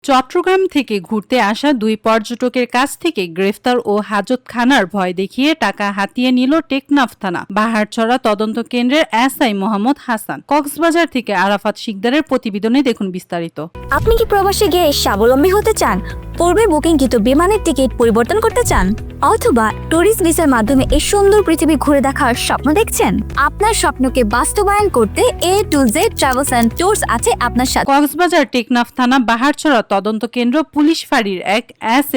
চট্টগ্রাম থেকে ঘুরতে আসা দুই পর্যটকের কাছ থেকে গ্রেফতার ও হাজতখানার ভয় দেখিয়ে টাকা হাতিয়ে নিল টেকনাফ থানা। বাহারছড়া তদন্ত কেন্দ্রের এসআই মোহাম্মদ হাসান। কক্সবাজার থেকে আরাফাত শিকদারের প্রতিবেদনে দেখুন বিস্তারিত। আপনি কি প্রবাসে গিয়ে স্বাবলম্বী হতে চান? পূর্বে বুকিংকৃত বিমানের টিকিট পরিবর্তন করতে চান, অথবা ট্যুরিস্ট ভিসার মাধ্যমে এই সুন্দর পৃথিবী ঘুরে দেখার স্বপ্ন দেখছেন? আপনার স্বপ্নকে বাস্তবায়ন করতে A to Z travels and tours আছে আপনার সাথে। কক্সবাজার টেকনাফ থানা বাহারছড়া তদন্ত কেন্দ্র পুলিশ ফাঁড়ির এক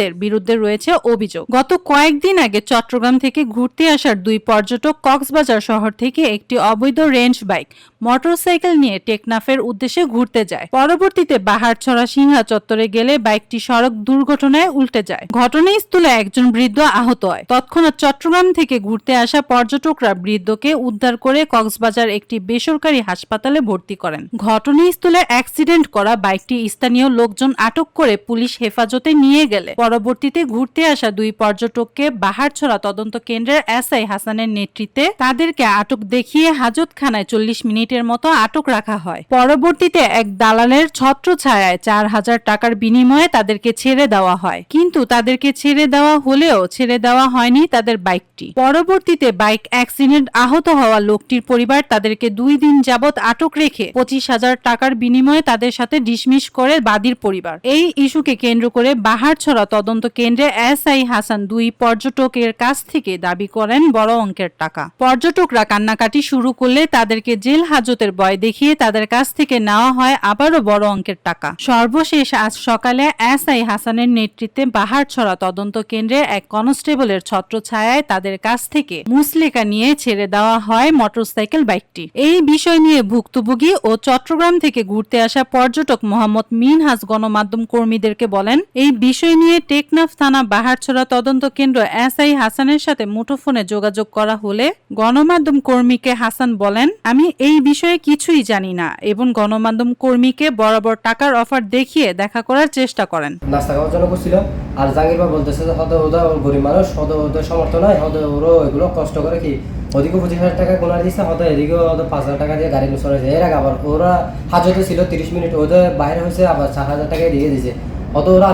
এর বিরুদ্ধে রয়েছে অভিযোগ। গত কয়েকদিন আগে চট্টগ্রাম থেকে ঘুরতে আসার দুই পর্যটক কক্সবাজার শহর থেকে একটি অবৈধ রেঞ্জ বাইক, মোটরসাইকেল নিয়ে টেকনাফের উদ্দেশ্যে ঘুরতে যায়। পরবর্তীতে বাহারছড়া সিংহা চত্বরে গেলে বাইকটি সড়ক দুর্ঘটনায় উল্টে যায়। ঘটনাস্থলে একজন বৃদ্ধ আহত হয়। তৎক্ষণাৎ চট্টগ্রাম থেকে ঘুরতে আসা পর্যটকরা বৃদ্ধকে উদ্ধার করে কক্সবাজার একটি বেসরকারি হাসপাতালে ভর্তি করেন। ঘটনাস্থলে অ্যাক্সিডেন্ট করা বাইকটি স্থানীয় লোকজন আটক করে পুলিশ হেফাজতে নিয়ে গেলে পরবর্তীতে ঘুরতে আসা দুই পর্যটককে বাহারছড়া তদন্ত কেন্দ্রের এসআই হাসানের নেতৃত্বে তাদেরকে আটক দেখিয়ে হাজতখানায় 40 মিনিটের মতো আটক রাখা হয়। পরবর্তীতে এক দালালের ছত্রছায়ায় 4000 টাকার বিনিময়ে তাদেরকে ছেড়ে দেওয়া হয়। কিন্তু তাদেরকে ছেড়ে দেওয়া হলেও ছেড়ে দেওয়া হয়নি তাদের বাইকটি। পরবর্তীতে বাইক অ্যাক্সিডেন্ট আহত হওয়া লোকটির পরিবার তাদেরকে 2 দিন যাবৎ আটক রেখে 25,000 টাকার বিনিময়ে তাদের সাথে ডিসমিস করে বাদীর পরিবার। এই ইস্যুকে কেন্দ্র করে বাহারছড়া তদন্ত কেন্দ্রে এসআই হাসান দুই পর্যটকের কাছ থেকে দাবি করেন বড় অঙ্কের টাকা। পর্যটকরা কান্নাকাটি শুরু করলে তাদেরকে জেল হাজতের ভয় দেখিয়ে তাদের কাছ থেকে নেওয়া হয় আবারও বড় অঙ্কের টাকা। সর্বশেষ আজ সকালে এসআই হাসানের নেতৃত্বে বাহারছড়া তদন্ত কেন্দ্রে এক কনস্টেবলের ছত্রছায়ায় তাদের কাছ থেকে মুচলেকা নিয়ে ছেড়ে দেওয়া হয় মোটরসাইকেল বাইকটি। এই বিষয় নিয়ে ভুক্তভোগী ও চট্টগ্রাম থেকে ঘুরতে আসা পর্যটক মোহাম্মদ মিনহাজ গণমাধ্যম কর্মীদেরকে বলেন, এই বিষয় নিয়ে টেকনাফ থানা বাহারছড়া তদন্ত কেন্দ্র এসআই হাসানের সাথে মুঠোফোনে যোগাযোগ করা হলে গণমাধ্যম কর্মীকে হাসান বলেন, আমি এই বিষয়ে কিছুই জানি না এবং গণমাধ্যম কর্মীকে বরাবর টাকার অফার দেখিয়ে দেখা করার চেষ্টা করেন। নাস্তা খাওয়ার জন্য করছিল আর জাহাঙ্গীর ভাই বলতেছে যে হয়তো ওদের গরিব মানুষ, হয়তো ওদের সমর্থ নয়, হয়তো ওরও এগুলো কষ্ট করে কি ওদিকে 25,000 টাকা গোনা দিচ্ছে, হয়তো এদিকেও হয়তো 5,000 টাকা দিয়ে গাড়ি চলেছে। এর আগে আবার ওরা হাজতে ছিল 30 মিনিট, ওদের বাইরে হয়েছে আবার 4,000 টাকা দিয়ে দিয়েছে। অত ওরা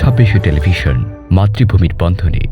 26 টেলিভিশন, মাতৃভূমির বন্ধনে।